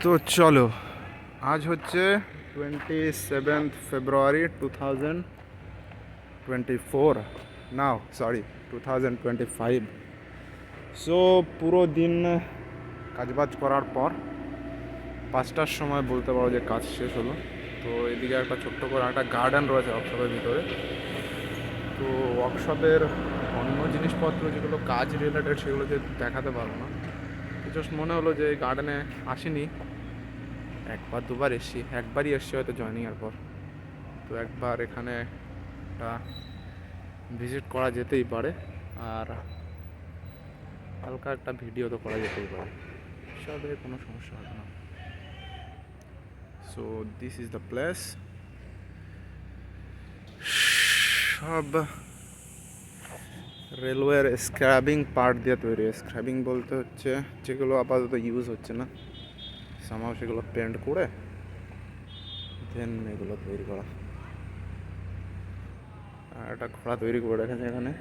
তো চলো, আজ হচ্ছে 27 ফেব্রুয়ারি 2024, নাও সরি 2025। সো পুরো দিন কাজবাজ করার পর 5টার সময় বলতে পারো যে কাজ শেষ হলো। তো এদিকে একটা ছোট্ট করে একটা গার্ডেন রয়েছে ওয়ার্কশপের ভিতরে। তো ওয়ার্কশপের অন্য জিনিসপত্র যেগুলো কাজ রিলেটেড সেগুলো যে দেখাতে পারবো না। জাস্ট মনে হলো যে এই গার্ডেনে আসিনি, একবার দুবার এসছি, একবারই এসছি হয়তো জয়েনিংয়ের পর। তো একবার এখানে একটা ভিজিট করা যেতেই পারে, আর হালকা একটা ভিডিও তো করা যেতেই পারে, সবে কোনো সমস্যা হবে না। So this is the place. সব রেলওয়ের স্ক্র্যাবিং পার্ট দিয়ে তৈরি। স্ক্র্যাবিং বলতে হচ্ছে যেগুলো আপাতত ইউজ হচ্ছে না, সামাও সেগুলো পেন্ট করে দেন এগুলো তৈরি করা। আর একটা ঘোড়া তৈরি করে রেখেছে এখানে।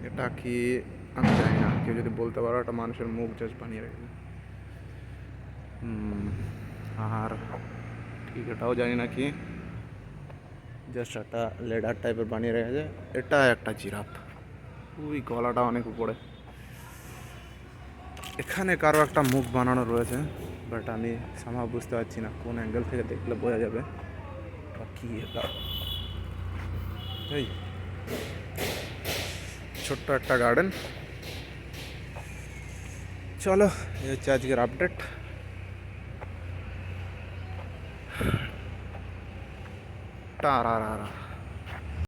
এটা কি আমি জানি না, কেউ যদি বলতে পারো একটা মানুষের মুখ জাস্ট বানিয়ে রেখেছে। আর ঠিক এটাও জানি না কি, জাস্ট একটা লেডার টাইপের বানিয়ে রেখেছে। এটা একটা জিরাফ, ওই গলাটা অনেক উপরে। এখানে কারো একটা মুখ বানানো রয়েছে, বাট আমি সামহাও বুঝতে পারছি না কোন অ্যাঙ্গেল থেকে দেখলে বোঝা যাবে বা কি এটা। এই ছোট্ট একটা গার্ডেন। চলো, এই হচ্ছে আজকের আপডেট। টারা